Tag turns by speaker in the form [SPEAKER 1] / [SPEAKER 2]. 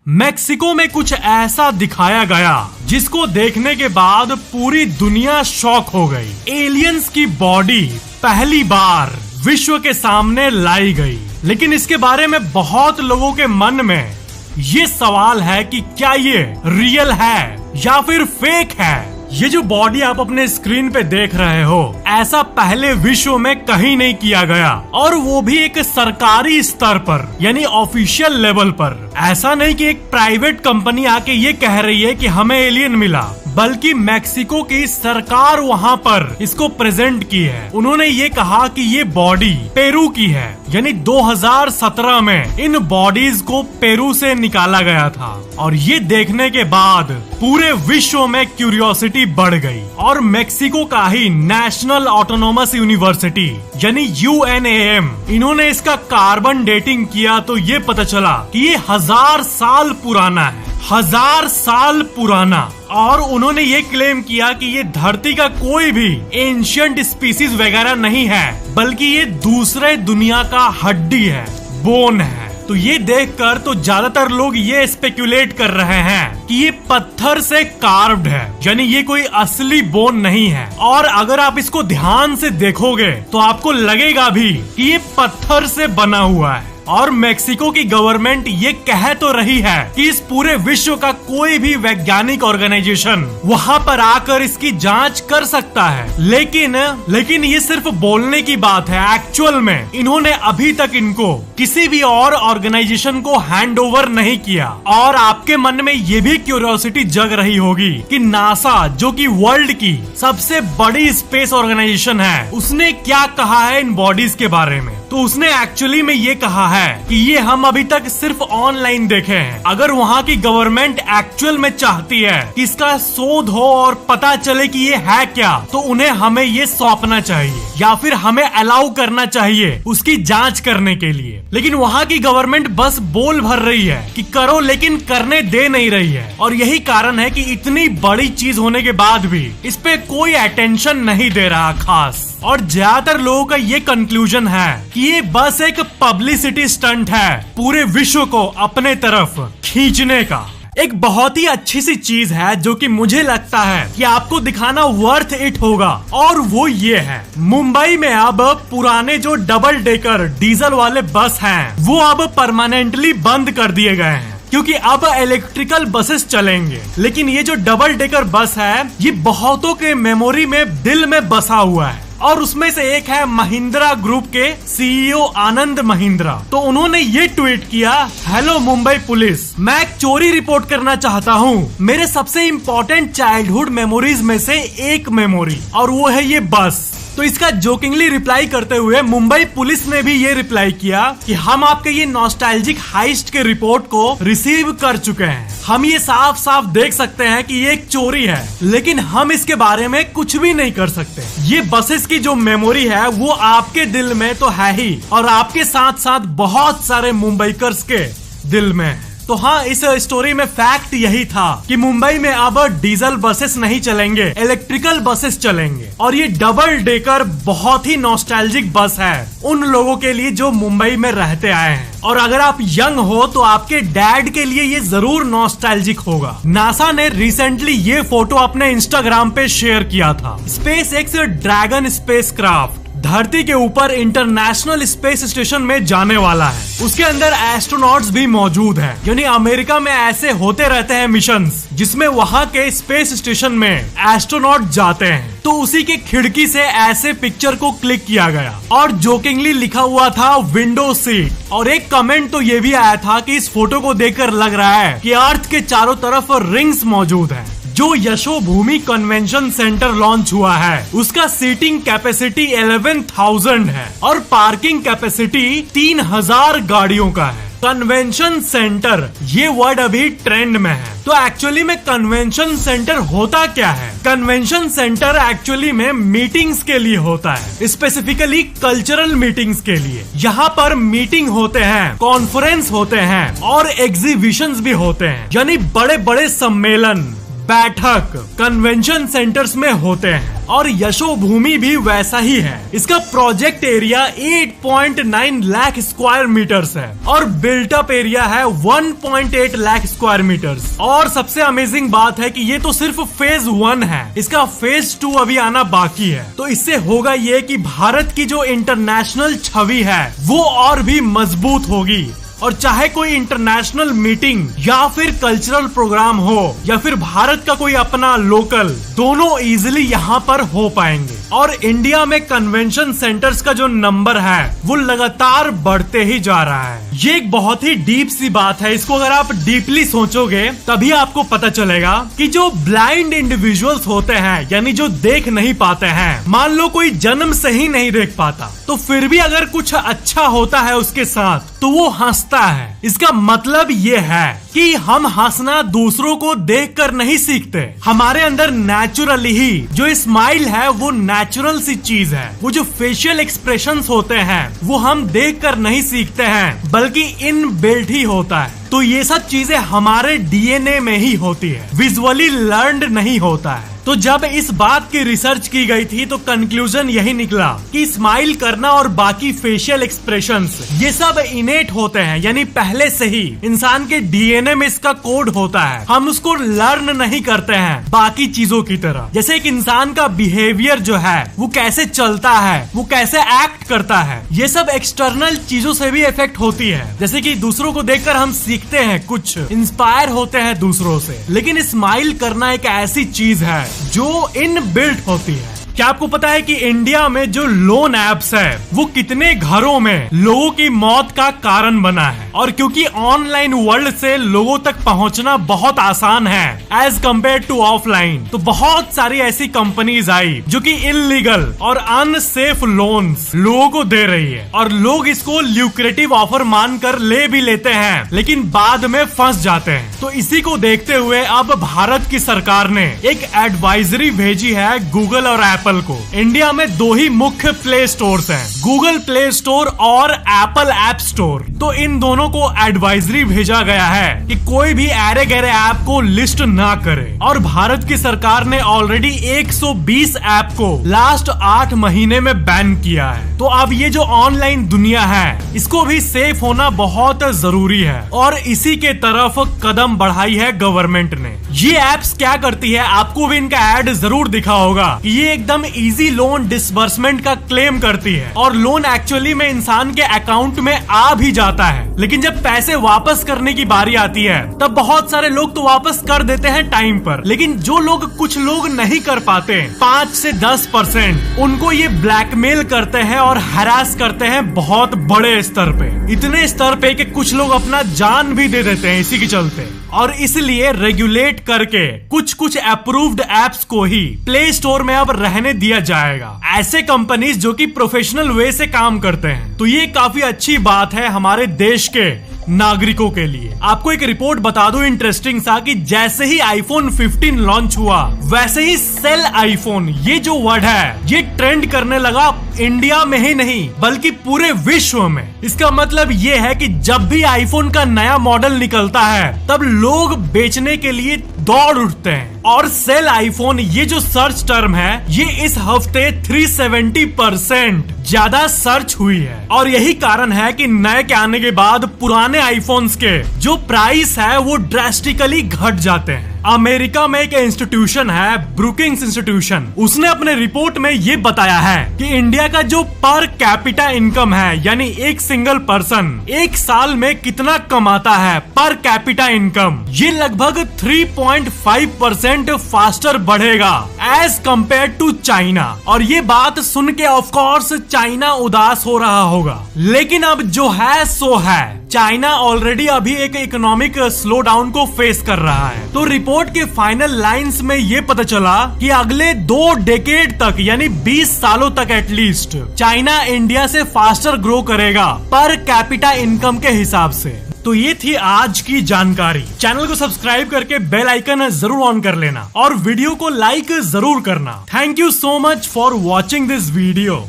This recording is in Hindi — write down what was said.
[SPEAKER 1] मेक्सिको में कुछ ऐसा दिखाया गया जिसको देखने के बाद पूरी दुनिया शॉक हो गई। एलियंस की बॉडी पहली बार विश्व के सामने लाई गई, लेकिन इसके बारे में बहुत लोगों के मन में ये सवाल है कि क्या ये रियल है या फिर फेक है। ये जो बॉडी आप अपने स्क्रीन पे देख रहे हो, ऐसा पहले विश्व में कहीं नहीं किया गया, और वो भी एक सरकारी स्तर पर, यानी ऑफिशियल लेवल पर। ऐसा नहीं कि एक प्राइवेट कंपनी आके ये कह रही है कि हमें एलियन मिला, बल्कि मेक्सिको की सरकार वहाँ पर इसको प्रेजेंट की है। उन्होंने ये कहा कि ये बॉडी पेरू की है, यानी 2017 में इन बॉडीज को पेरू से निकाला गया था। और ये देखने के बाद पूरे विश्व में क्यूरियोसिटी बढ़ गई, और मेक्सिको का ही नेशनल ऑटोनोमस यूनिवर्सिटी यानी UNAM, इन्होंने इसका कार्बन डेटिंग किया तो ये पता चला कि ये 1000 साल पुराना है। 1000 साल पुराना। और उन्होंने ये क्लेम किया कि ये धरती का कोई भी एंशिएंट स्पीसीज वगैरह नहीं है, बल्कि ये दूसरे दुनिया का हड्डी है, बोन है। तो ये देखकर तो ज्यादातर लोग ये स्पेकुलेट कर रहे हैं कि ये पत्थर से कार्व्ड है, यानी ये कोई असली बोन नहीं है। और अगर आप इसको ध्यान से देखोगे तो आपको लगेगा भी कि ये पत्थर से बना हुआ है। और मेक्सिको की गवर्नमेंट ये कह तो रही है कि इस पूरे विश्व का कोई भी वैज्ञानिक ऑर्गेनाइजेशन वहाँ पर आकर इसकी जांच कर सकता है, लेकिन ये सिर्फ बोलने की बात है। एक्चुअल में इन्होंने अभी तक इनको किसी भी और ऑर्गेनाइजेशन को हैंड ओवर नहीं किया। और आपके मन में ये भी क्यूरियोसिटी जग रही होगी कि नासा, जो कि वर्ल्ड की सबसे बड़ी स्पेस ऑर्गेनाइजेशन है, उसने क्या कहा है इन बॉडीज के बारे में। तो उसने एक्चुअली में ये कहा है कि ये हम अभी तक सिर्फ ऑनलाइन देखे हैं। अगर वहाँ की गवर्नमेंट एक्चुअल में चाहती है कि इसका शोध हो और पता चले कि ये है क्या, तो उन्हें हमें ये सौंपना चाहिए या फिर हमें अलाउ करना चाहिए उसकी जांच करने के लिए। लेकिन वहाँ की गवर्नमेंट बस बोल भर रही है कि करो, लेकिन करने दे नहीं रही है। और यही कारण है कि इतनी बड़ी चीज होने के बाद भी इस पे कोई अटेंशन नहीं दे रहा खास। और ज्यादातर लोगों का ये कंक्लूजन है कि ये बस एक पब्लिसिटी स्टंट है, पूरे विश्व को अपने तरफ खींचने का। एक बहुत ही अच्छी सी चीज है जो कि मुझे लगता है कि आपको दिखाना वर्थ इट होगा, और वो ये है, मुंबई में अब पुराने जो डबल डेकर डीजल वाले बस हैं, वो अब परमानेंटली बंद कर दिए गए हैं, क्योंकि अब इलेक्ट्रिकल बसेस चलेंगे। लेकिन ये जो डबल डेकर बस है, ये बहुतों के मेमोरी में, दिल में बसा हुआ है। और उसमें से एक है महिंद्रा ग्रुप के CEO आनंद महिंद्रा। तो उन्होंने ये ट्वीट किया, हेलो मुंबई पुलिस, मैं एक चोरी रिपोर्ट करना चाहता हूँ। मेरे सबसे इम्पोर्टेंट चाइल्डहुड मेमोरीज में से एक मेमोरी, और वो है ये बस। तो इसका जोकिंगली रिप्लाई करते हुए मुंबई पुलिस ने भी ये रिप्लाई किया कि हम आपके ये नॉस्टैल्जिक हाइस्ट के रिपोर्ट को रिसीव कर चुके हैं। हम ये साफ साफ देख सकते हैं कि ये एक चोरी है, लेकिन हम इसके बारे में कुछ भी नहीं कर सकते। ये बसेस की जो मेमोरी है वो आपके दिल में तो है ही, और आपके साथ साथ बहुत सारे मुंबईकर्स के दिल में है। तो हाँ, इस स्टोरी में फैक्ट यही था कि मुंबई में अब डीजल बसेस नहीं चलेंगे, इलेक्ट्रिकल बसेस चलेंगे। और ये डबल डेकर बहुत ही नॉस्टैल्जिक बस है उन लोगों के लिए जो मुंबई में रहते आए हैं। और अगर आप यंग हो तो आपके डैड के लिए ये जरूर नॉस्टैल्जिक होगा। नासा ने रिसेंटली ये फोटो अपने इंस्टाग्राम पे शेयर किया था। SpaceX ड्रैगन स्पेसक्राफ्ट धरती के ऊपर इंटरनेशनल स्पेस स्टेशन में जाने वाला है। उसके अंदर एस्ट्रोनॉट्स भी मौजूद हैं, यानी अमेरिका में ऐसे होते रहते हैं मिशंस जिसमें वहाँ के स्पेस स्टेशन में एस्ट्रोनॉट जाते हैं। तो उसी के खिड़की से ऐसे पिक्चर को क्लिक किया गया, और जोकिंगली लिखा हुआ था विंडो सीट। और एक कमेंट तो ये भी आया था कि इस फोटो को देखकर लग रहा है कि अर्थ के चारों तरफ रिंग्स मौजूद है। जो यशोभूमि कन्वेंशन सेंटर लॉन्च हुआ है, उसका सीटिंग कैपेसिटी 11,000 है और पार्किंग कैपेसिटी 3,000 गाड़ियों का है। कन्वेंशन सेंटर, ये वर्ड अभी ट्रेंड में है। तो एक्चुअली में कन्वेंशन सेंटर होता क्या है? कन्वेंशन सेंटर एक्चुअली में मीटिंग्स के लिए होता है, स्पेसिफिकली कल्चरल मीटिंग्स के लिए। यहाँ पर मीटिंग होते हैं, कॉन्फ्रेंस होते हैं और एग्जीबिशंस भी होते हैं, यानी बड़े बड़े सम्मेलन, बैठक कन्वेंशन सेंटर्स में होते हैं और यशोभूमि भी वैसा ही है। इसका project area 8.9 lakh square metres है और बिल्ट अप एरिया है 1.8 लाख स्क्वायर मीटर्स। और सबसे अमेजिंग बात है कि ये तो सिर्फ फेज 1 है, इसका फेज 2 अभी आना बाकी है। तो इससे होगा ये कि भारत की जो इंटरनेशनल छवि है वो और भी मजबूत होगी और चाहे कोई इंटरनेशनल मीटिंग या फिर कल्चरल प्रोग्राम हो या फिर भारत का कोई अपना लोकल, दोनों इजीली यहाँ पर हो पाएंगे। और इंडिया में कन्वेंशन सेंटर्स का जो नंबर है वो लगातार बढ़ते ही जा रहा है। ये एक बहुत ही डीप सी बात है, इसको अगर आप डीपली सोचोगे तभी आपको पता चलेगा कि जो ब्लाइंड इंडिविजुअल्स होते हैं, यानी जो देख नहीं पाते हैं, मान लो कोई जन्म से ही नहीं देख पाता, तो फिर भी अगर कुछ अच्छा होता है उसके साथ तो वो हंसता है। इसका मतलब ये है कि हम हंसना दूसरों को देखकर नहीं सीखते, हमारे अंदर नेचुरली ही जो स्माइल है वो नेचुरल सी चीज है। वो जो फेशियल एक्सप्रेशंस होते हैं वो हम देखकर नहीं सीखते हैं बल्कि इन बिल्ट ही होता है। तो ये सब चीजें हमारे डीएनए में ही होती है, विजुअली लर्न्ड नहीं होता है। तो जब इस बात की रिसर्च की गई थी तो कंक्लूजन यही निकला कि स्माइल करना और बाकी फेशियल एक्सप्रेशंस ये सब इनेट होते हैं, यानी पहले से ही इंसान के डीएनए में इसका कोड होता है। हम उसको लर्न नहीं करते हैं बाकी चीजों की तरह। जैसे एक इंसान का बिहेवियर जो है वो कैसे चलता है, वो कैसे एक्ट करता है, ये सब एक्सटर्नल चीजों से भी इफेक्ट होती है। जैसे कि दूसरों को देखकर हम सीखते हैं, कुछ इंस्पायर होते हैं दूसरों से, लेकिन स्माइल करना एक ऐसी चीज है जो इनबिल्ट होती है। क्या आपको पता है कि इंडिया में जो लोन एप्स है वो कितने घरों में लोगों की मौत का कारण बना है? और क्योंकि ऑनलाइन वर्ल्ड से लोगों तक पहुंचना बहुत आसान है एज कम्पेयर टू ऑफलाइन, तो बहुत सारी ऐसी कंपनीज आई जो कि इलीगल और अनसेफ लोन्स लोगों को दे रही है और लोग इसको ल्यूक्रेटिव ऑफर मानकर ले भी लेते हैं लेकिन बाद में फंस जाते हैं। तो इसी को देखते हुए अब भारत की सरकार ने एक एडवाइजरी भेजी है गूगल और एप्पल को। इंडिया में दो ही मुख्य प्ले स्टोर्स हैं, गूगल प्ले स्टोर और एप्पल ऐप स्टोर। तो इन दोनों को एडवाइजरी भेजा गया है कि कोई भी ऐरे गैरे ऐप को लिस्ट ना करे। और भारत की सरकार ने ऑलरेडी 120 ऐप को लास्ट 8 महीने में बैन किया है। तो अब ये जो ऑनलाइन दुनिया है इसको भी सेफ होना बहुत जरूरी है और इसी के तरफ कदम बढ़ाई है गवर्नमेंट ने। ये एप्स क्या करती है, आपको भी इनका ऐड जरूर दिखा होगा। ये एकदम इजी लोन डिसबर्समेंट का क्लेम करती है और लोन एक्चुअली में इंसान के अकाउंट में आ भी जाता है, लेकिन जब पैसे वापस करने की बारी आती है तब बहुत सारे लोग तो वापस कर देते हैं टाइम पर, लेकिन जो लोग कुछ लोग नहीं कर पाते 5 से 10%, उनको ये ब्लैकमेल करते हैं और हरास करते हैं बहुत बड़े स्तर पे, इतने स्तर पे कि कुछ लोग अपना जान भी दे देते हैं इसी के चलते। और इसलिए रेगुलेट करके कुछ अप्रूव्ड एप्स को ही प्ले स्टोर में अब रहने दिया जाएगा, ऐसे कंपनीज जो कि प्रोफेशनल वे से काम करते हैं। तो ये काफी अच्छी बात है हमारे देश के नागरिकों के लिए। आपको एक रिपोर्ट बता दूं इंटरेस्टिंग सा कि जैसे ही आईफोन 15 लॉन्च हुआ वैसे ही सेल आईफोन ये जो वर्ड है ये ट्रेंड करने लगा इंडिया में ही नहीं बल्कि पूरे विश्व में। इसका मतलब ये है कि जब भी आईफोन का नया मॉडल निकलता है तब लोग बेचने के लिए दौड़ उठते हैं। और सेल आईफोन ये जो सर्च टर्म है ये इस हफ्ते 370% ज्यादा सर्च हुई है और यही कारण है कि नए के आने के बाद पुराने आईफोन्स के जो प्राइस है वो ड्रास्टिकली घट जाते हैं। अमेरिका में एक इंस्टीट्यूशन है ब्रुकिंग्स इंस्टीट्यूशन, उसने अपने रिपोर्ट में ये बताया है कि इंडिया का जो पर कैपिटा इनकम है यानी एक सिंगल पर्सन एक साल में कितना कमाता है पर कैपिटा इनकम, ये लगभग 3.5% फास्टर बढ़ेगा एज कम्पेयर टू चाइना। और ये बात सुन के ऑफ कोर्स चाइना उदास हो रहा होगा, लेकिन अब जो है सो है, चाइना ऑलरेडी अभी एक इकोनॉमिक स्लो डाउन को फेस कर रहा है। तो रिपोर्ट के फाइनल लाइंस में ये पता चला कि अगले 2 डेकेड तक यानी 20 सालों तक एटलीस्ट चाइना इंडिया से फास्टर ग्रो करेगा पर कैपिटा इनकम के हिसाब से। तो ये थी आज की जानकारी। चैनल को सब्सक्राइब करके बेल आइकन जरूर ऑन कर लेना और वीडियो को लाइक जरूर करना। Thank you so much for watching this video.